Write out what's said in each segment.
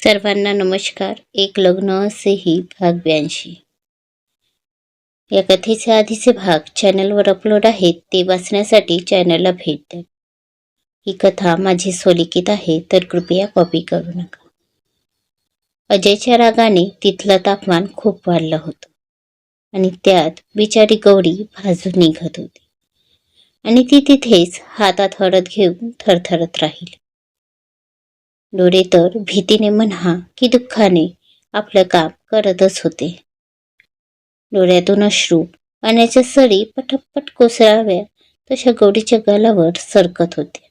सर्वांना नमस्कार. एक लग्न असेही भाग 82. या कथेचे आधीचे भाग चॅनलवर अपलोड आहेत, ते वाचण्यासाठी चॅनलला भेट द्या. ही कथा माझी स्वलिखित आहे, तर कृपया कॉपी करू नका. अजयच्या रागाने तिथलं तापमान खूप वाढलं होतं आणि त्यात बिचारी गौरी भाजून निघत होती आणि ती तिथेच हातात हळद घेऊन थरथरत राहिली. डोळे तर भीतीने म्हणा की दुःखाने आपलं काम करतच होते. डोळ्यातून अश्रू पाण्याच्या सरी पटपट कोसळाव्या तशा गौरीच्या गालावर सरकत होते.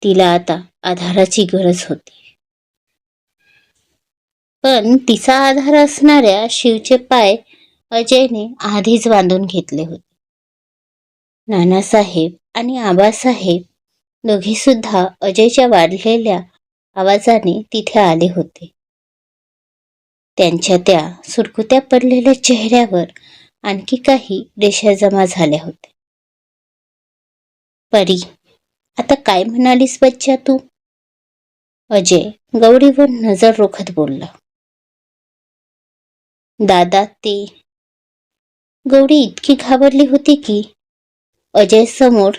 तिला आता आधाराची गरज होती. पण तिचा आधार असणाऱ्या शिवचे पाय अजयने आधीच बांधून घेतले होते. नानासाहेब आणि आबासाहेब दोघे सुद्धा अजयच्या वाढलेल्या आवाजाने तिथे आले होते. त्यांच्या त्या सुरकुत्या पडलेल्या चेहऱ्यावर आणखी काही रेषा जमा झाल्या होत्या. परी, आता काय म्हणालीस बच्चा तू? अजय गौरीवर नजर रोखत बोलला. दादा ते. गौरी इतकी घाबरली होती की अजय समोर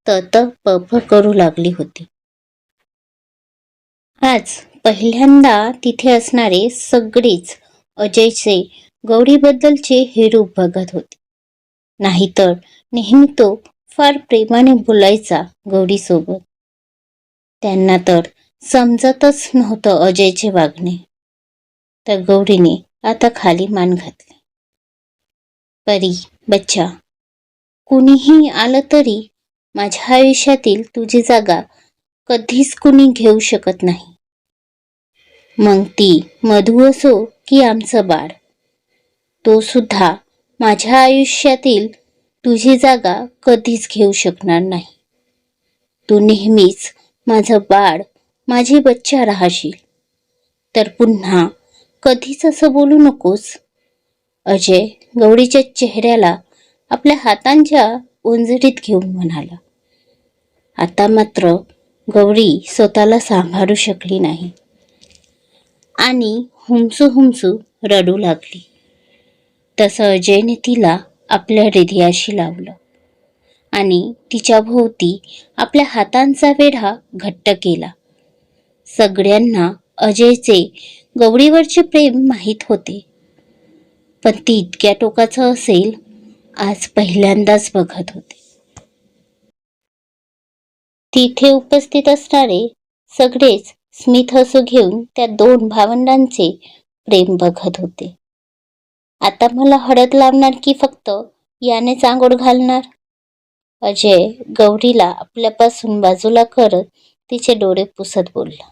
तत पप करू लागली होती. आज पहिल्यांदा तिथे असणारे सगळेच अजयचे गौरीबद्दलचे हे रूप बघत होते. नाहीतर नेहमी तो फार प्रेमाने बोलायचा गौरीसोबत. त्यांना तर समजतच नव्हतं अजयचे वागणे. तर गौरीने आता खाली मान घातली. परी, बच्चा, कुणीही आलं तरी माझ्या आयुष्यातील तुझी जागा कधीच कुणी घेऊ शकत नाही. मग ती मधू असो की आमचं बाळ, तो सुद्धा माझ्या आयुष्यातील तुझी जागा कधीच घेऊ शकणार नाही. तू नेहमीच माझं बाळ, माझी बच्चा राहशील. तर पुन्हा कधीच असं बोलू नकोस. अजय गौरीच्या चेहऱ्याला आपल्या हातांच्या ओंजळीत घेऊन म्हणाला. आता मात्र गौरी स्वतःला सांभाळू शकली नाही आणि हुमसू हुमसू रडू लागली. तसं अजयने तिला आपल्या हृदयाशी लावलं आणि तिच्या भोवती आपल्या हातांचा वेढा घट्ट केला. सगळ्यांना अजयचे गौरीवरचे प्रेम माहीत होते, पण ती इतक्या टोकाचं असेल आज पहिल्यांदाच बघत होते. तिथे उपस्थित असणारे सगळेच स्मित हसू घेऊन त्या दोन भावंडांचे प्रेम बघत होते. आता मला हळद लावणार की फक्त यानेच आंघोळ घालणार? अजय गौरीला आपल्यापासून बाजूला करत तिचे डोळे पुसत बोलला.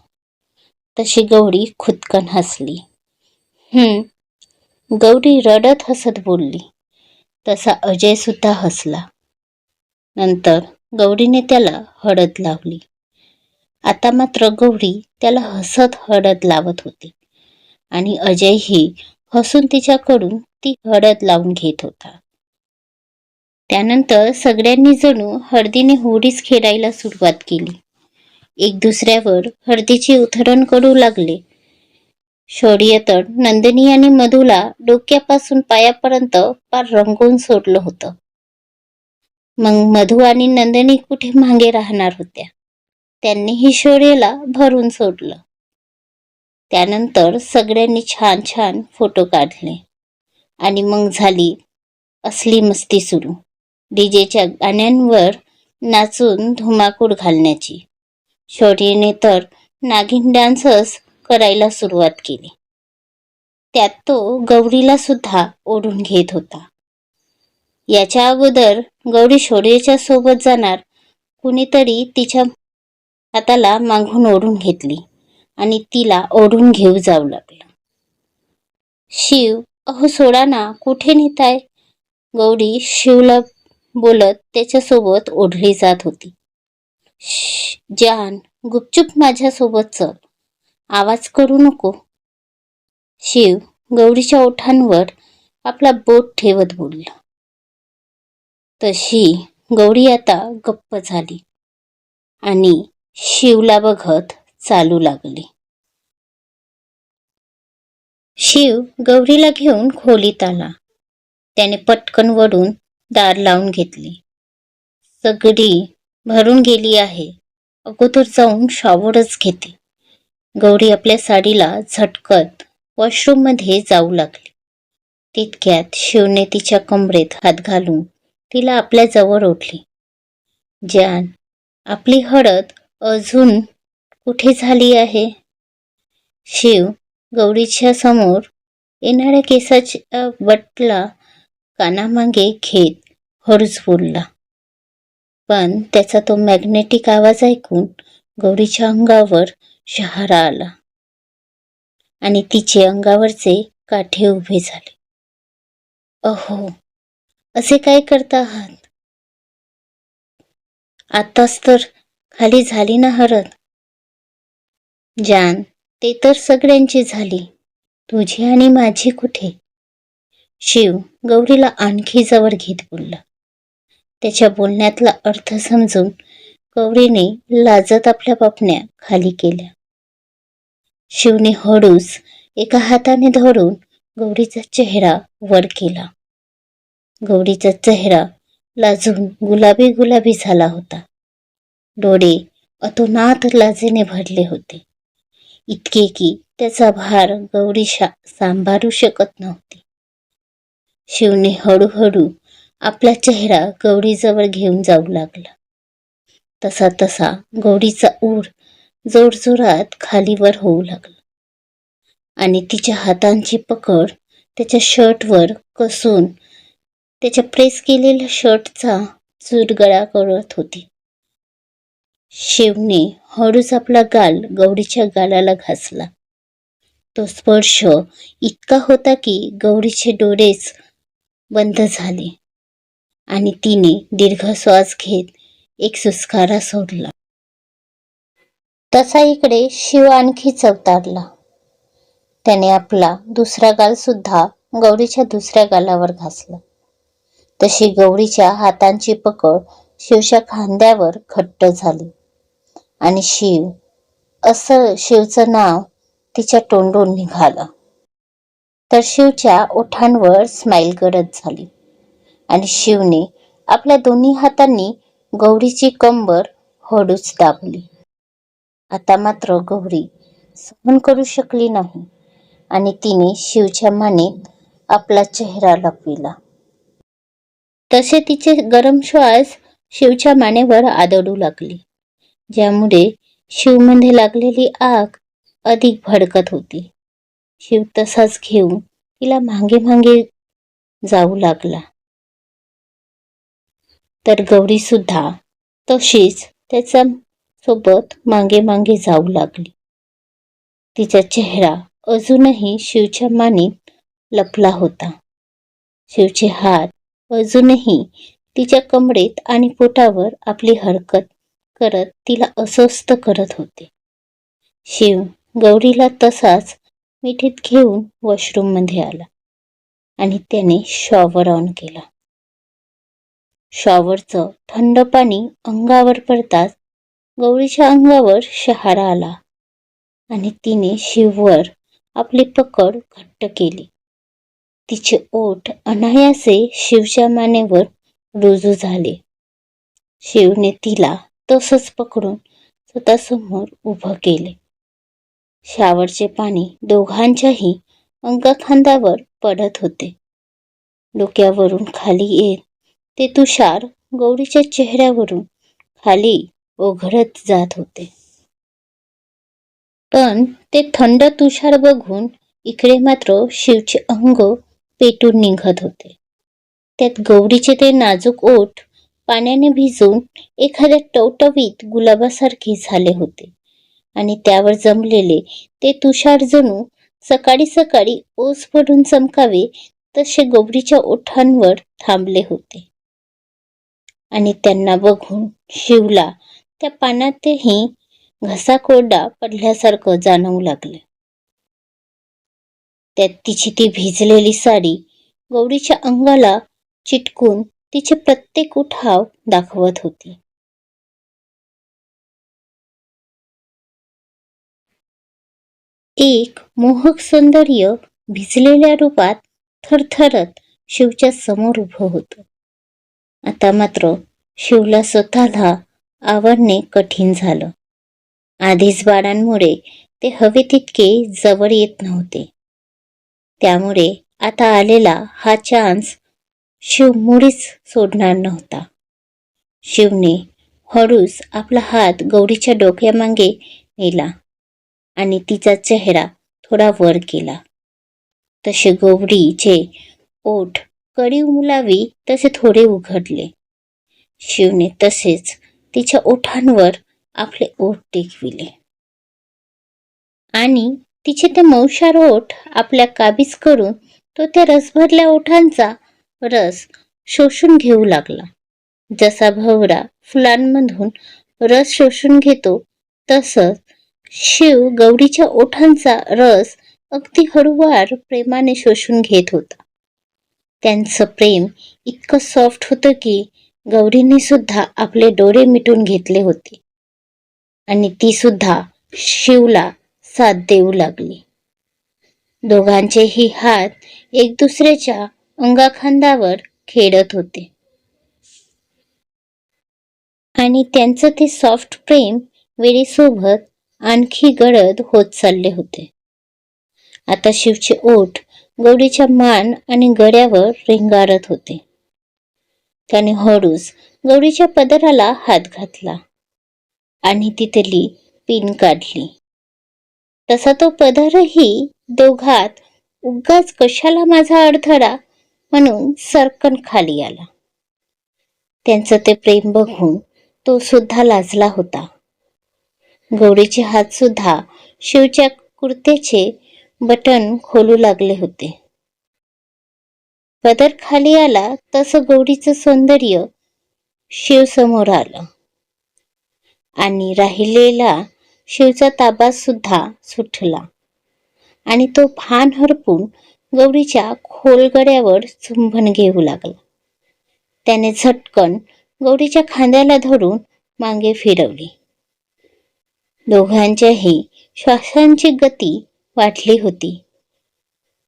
तशी गौरी खुदकन हसली. गौरी रडत हसत बोलली. तसा अजय सुद्धा हसला. नंतर गौरीने त्याला हळद लावली. आता मात्र गौरी त्याला हसत हळद लावत होती आणि अजयही हसून तिच्याकडून ती हळद लावून घेत होता. त्यानंतर सगळ्यांनी जणू हळदीने होडीच खेळायला सुरुवात केली. एक दुसऱ्यावर हळदीची उधळण करू लागले. शौर्य तर नंदिनी आणि मधूला डोक्यापासून पायापर्यंत पार रंगवून सोडलं होतं. मग मधू आणि नंदिनी कुठे मागे राहणार होत्या. त्यांनीही शौर्यला भरून सोडलं. त्यानंतर सगळ्यांनी छान छान फोटो काढले आणि मग झाली असली मस्ती सुरू. डीजेच्या गाण्यांवर नाचून धुमाकूळ घालण्याची. शौर्यने तर नागिन डान्सच करायला सुरुवात केली. त्यात तो गौरीला सुद्धा ओढून घेत होता. याच्या अगोदर गौरी शौर्यच्या सोबत जाणार कुणीतरी तिच्या हाताला मागून ओढून घेतली आणि तिला ओढून घेऊ जाऊ लागला. शिव, अहो सोडा ना, कुठे नेताय? गौरी शिवला बोलत त्याच्यासोबत ओढली जात होती. जान, गुपचूप माझ्यासोबत चल, आवाज करू नको. शिव गौरीच्या ओठांवर आपला बोट ठेवत बोलला. तशी गौरी आता गप्प झाली आणि शिवला बघत चालू लागली. शिव गौरीला घेऊन खोलीत आला. त्याने पटकन वळून दार लावून घेतले. सगळी भरून गेली आहे. अगोदर जाऊन शॉवरच घेते. गौरी आपल्या साडीला झटकत वॉशरूममध्ये जाऊ लागली. तितक्यात शिवने तिच्या कमरेत हात घालून तिला आपल्या जवळ ओढली. जान, आपली हळद अजून कुठे झाली आहे? शिव गौरीच्या समोर येणाऱ्या केसाच्या बटला कानामागे घेत हळूच बोलला. पण त्याचा तो मॅग्नेटिक आवाज ऐकून गौरीच्या अंगावर शहारा आला आणि तिचे अंगावरचे काठे उभे झाले. अहो, असे काय करता आहात? आताच तर खाली झाली ना हळद. जान, ते तर सगळ्यांची झाली, तुझी आणि माझी कुठे? शिव गौरीला आणखी जवळ घेत बोलला. त्याच्या बोलण्यातला अर्थ समजून गौरीने लाजत आपल्या पापण्या खाली केल्या. शिवने हळूच एका हाताने धरून गौरीचा चेहरा वर केला. गौरीचा चेहरा लाजून गुलाबी गुलाबी झाला होता. डोळे अतोनात लाजेने भरले होते, इतके की त्याचा भार गौरी सांभाळू शकत नव्हती. शिवने हळूहळू आपला चेहरा गौरीजवळ घेऊन जाऊ लागला. तसा तसा गौरीचा ऊर जोरजोरात खालीवर होऊ लागला आणि तिच्या हातांची पकड त्याच्या शर्टवर कसून त्याच्या प्रेस केलेल्या शर्टचा चुरगळा करत होती. शिवने हळूच आपला गाल गौरीच्या गालाला घासला. तो स्पर्श इतका होता की गौरीचे डोळेच बंद झाले आणि तिने दीर्घ श्वास घेत एक सुस्कारा सोडला. तसा इकडे शिव आणखी चवतारला. त्याने आपला दुसरा गाल सुद्धा गौरीच्या दुसऱ्या गालावर घासला. तशी गौरीच्या हातांची पकड शिवच्या खांद्यावर घट्ट झाली आणि शिव असं शिवचं नाव तिच्या तोंडून निघालं. तर शिवच्या ओठांवर स्माईल गडद झाली आणि शिवने आपल्या दोन्ही हातांनी गौरीची कंबर हळूच दाबली. आता मात्र गौरी सहन करू शकली नाही आणि तिने शिवच्या मानेत आपला चेहरा लपविला. तसे तिचे गरम श्वास शिवच्या मानेवर आदळू लागले, ज्यामुळे शिवमध्ये लागलेली आग अधिक भडकत होती. शिव तसाच घेऊन तिला मागे मागे जाऊ लागला. तर गौरी सुद्धा तशीच त्याच्या सोबत मागे मागे जाऊ लागली. तिचा चेहरा अजूनही शिवच्या मानेत लपला होता. शिवचे हात अजूनही तिच्या कमरेत आणि पोटावर आपली हरकत करत तिला अस्वस्थ करत होते. शिव गौरीला तसाच मिठीत घेऊन वॉशरूममध्ये आला आणि त्याने शॉवर ऑन केला. शॉवरचं थंड पाणी अंगावर पडताच गौरीच्या अंगावर शहारा आला आणि तिने शिववर आपली पकड घट्ट केली. तिचे ओठ अनायासे शिवच्या मानेवर रुजू झाले. शिवने तिला तसंच पकडून स्वतःसमोर उभं केले. शॉवरचे पाणी दोघांच्याही अंगखांद्यावर पडत होते. डोक्यावरून खाली येत ते तुषार गौरीच्या चेहऱ्यावरून खाली ओघळत जात होते. पण ते थंड तुषार बघून इकडे मात्र शिवचे अंग पेटून निघत होते. त्यात गौरीचे ते नाजूक ओठ पाण्याने भिजून एखाद्या टवटवीत गुलाबासारखे झाले होते आणि त्यावर जमलेले ते तुषार जणू सकाळी सकाळी ओस पडून चमकावे तसे गौरीच्या ओठांवर थांबले होते. आणि त्यांना बघून शिवला त्या पाण्यातही घसा कोरडा पडल्यासारखं जाणवू लागले. त्यात तिची ती भिजलेली साडी गौरीच्या अंगाला चिटकून तिचे प्रत्येक उठाव दाखवत होती. एक मोहक सौंदर्य भिजलेल्या रूपात थरथरत शिवच्या समोर उभं होतं. आता मात्र शिवला स्वतःला आवरणे कठीण झालं. आधीच बाणांमुळे ते हवे तितके जवळ येत नव्हते. त्यामुळे आता आलेला हा चान्स शिव मुळीच सोडणार नव्हता. शिवने हळूच आपला हात गौरीच्या डोक्यामागे नेला आणि तिचा चेहरा थोडा वर केला. तसे गौरीचे ओठ कडी उमलावी तसे थोडे उघडले. शिवने तसेच तिच्या ओठांवर आपले ओठ टेकविले आणि तिचे ते मौशार ओठ आपल्या काबीज करून तो त्या रसभरल्या ओठांचा रस शोषून घेऊ लागला. जसा भवरा फुलांमधून रस शोषून घेतो तसंच शिव गौरीच्या ओठांचा रस अगदी हळूवार प्रेमाने शोषून घेत होता. त्यांचं प्रेम इतकं सॉफ्ट होतं की गौरीने सुद्धा आपले डोळे मिटून घेतले होते आणि ती सुद्धा शिवला साथ देऊ लागली. दोघांचेही हात एक दुसऱ्याच्या अंगाखांद्यावर खेळत होते आणि त्यांचं ते सॉफ्ट प्रेम वेळेसोबत आणखी गडद होत चालले होते. आता शिवचे ओठ गौरीच्या मान आणि गळ्यावर रेंगारत होते. त्याने हळूच गौरीच्या पदराला हात घातला आणि तिथली पिन काढली. तसा तो पदरही दोघात उगाच कशाला माझा अडथळा म्हणून सरकन खाली आला. त्यांचं ते प्रेम बघून तो सुद्धा लाजला होता. गौरीचे हात सुद्धा शिवच्या कुर्त्याचे बटन खोलू लागले होते. पदर खाली आला तसं गौरीचं सौंदर्य शिव समोर आलं आणि राहिलेला शिवचा ताबा सुद्धा सुटला आणि तो भान हरपून गौरीच्या खोलगड्यावर चुंबन घेऊ लागला. त्याने झटकन गौरीच्या खांद्याला धरून मागे फिरवली. दोघांच्याही श्वासांची गती वाढली होती.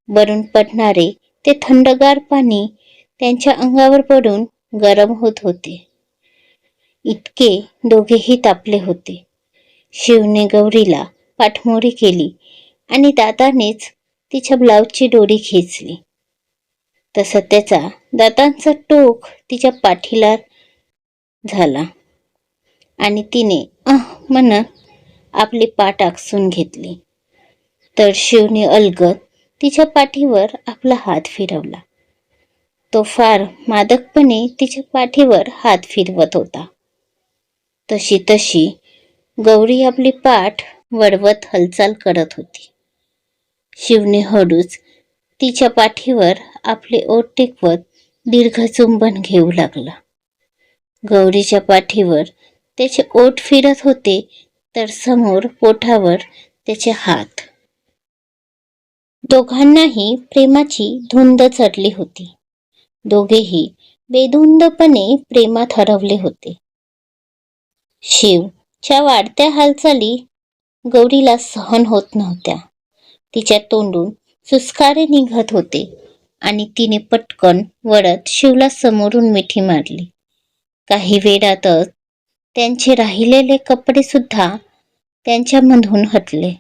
वरून पडणारे ते थंडगार पाणी त्यांच्या अंगावर पडून गरम होत होते. इतके दोघेही तापले होते. शिवने गौरीला पाठमोरी केली आणि दातानेच तिच्या ब्लाऊजची दोरी खेचली. तसं त्याचा दातांचा टोक तिच्या पाठीला झाला आणि तिने म्हणत आपली पाठ आकसून घेतली. तर शिवने अलगद तिच्या पाठीवर आपला हात फिरवला. तो फार मादकपणे तिच्या पाठीवर हात फिरवत होता. तशी तशी गौरी आपली पाठ वळवत हालचाल करत होती. शिवने हळूच तिच्या पाठीवर आपले ओठ टेकवत दीर्घ चुंबन घेऊ लागला. गौरीच्या पाठीवर त्याचे ओठ फिरत होते तर समोर पोटावर त्याचे हात. दोघांनाही प्रेमाची धुंद चढली होती. दोघेही बेधुंदपणे प्रेमात हरवले होते. शिवच्या वाढत्या हालचाली गौरीला सहन होत नव्हत्या. तिच्या तोंडून सुस्कारे निघत होते आणि तिने पटकन वळत शिवला समोरून मिठी मारली. काही वेळातच त्यांचे राहिलेले कपडे सुद्धा त्यांच्यामधून हटले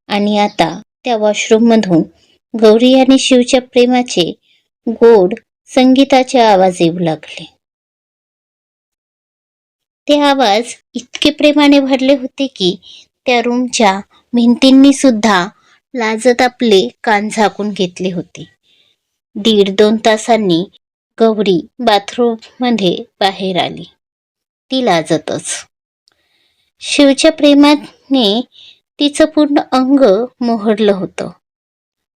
आणि आता त्या वॉशरूममधून गौरी आणि शिवच्या प्रेमाचे गोड संगीताचे आवाज येऊ लागले. ते आवाज इतके प्रेमाने भरले होते की त्या रूमच्या भिंतींनी सुद्धा लाजत आपले कान झाकून घेतले होते. 1.5-2 तासांनी गौरी बाथरूममध्ये बाहेर आली. ती लाजतच. शिवच्या प्रेमाने तिचं पूर्ण अंग मोहरलं होतं.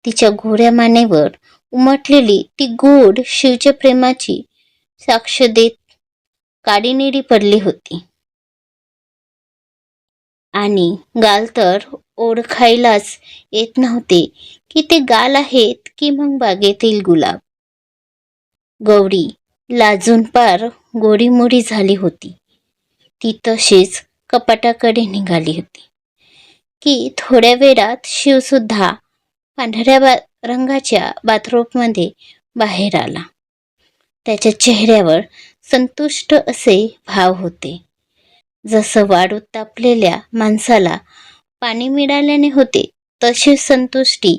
तिच्या गोऱ्या मानेवर उमटलेली ती गोड शिवच्या प्रेमाची साक्ष देत काडीनिडी पडली होती. आणि गाल तर ओळखायलाच येत नव्हते की ते गाल आहेत की मग बागेतील गुलाब. गौरी लाजून पार गोरीमोरी झाली होती. ती तशीच कपाटाकडे निघाली होती की थोड्या वेळात शिवसुद्धा पांढऱ्या रंगाच्या बाथरोबमध्ये बाहेर आला. त्याच्या चेहऱ्यावर संतुष्ट असे भाव होते, जसं वाळूत तापलेल्या माणसाला पाणी मिळाल्याने होते तशी संतुष्टी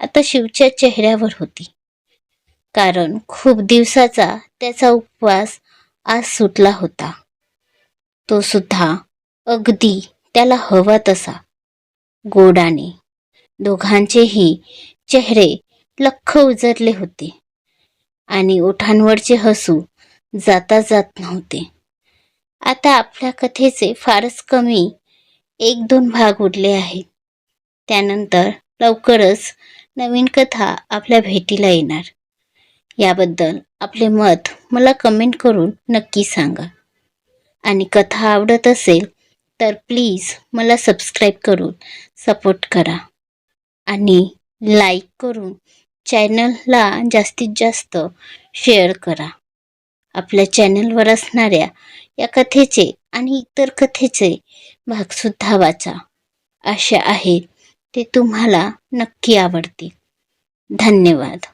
आता शिवच्या चेहऱ्यावर होती. कारण खूप दिवसाचा त्याचा उपवास आज सुटला होता. तो सुद्धा अगदी त्याला हवा तसा गोडाने. दोघांचेही चेहरे लख्ख उजळले होते आणि ओठांवरचे हसू जाता जात नव्हते. आता आपल्या कथेचे फारच कमी 1-2 भाग उरले आहेत. त्यानंतर लवकरच नवीन कथा आपल्या भेटीला येणार. याबद्दल आपले मत मला कमेंट करून नक्की सांगा. आणि कथा आवडत असेल तर प्लीज मला सबस्क्राईब करून सपोर्ट करा आणि लाईक करून चॅनलला जास्तीत जास्त शेअर करा. आपल्या चॅनलवर असणाऱ्या या कथेचे आणि इतर कथेचे भागसुद्धा वाचा. आशा आहे ते तुम्हाला नक्की आवडतील. धन्यवाद.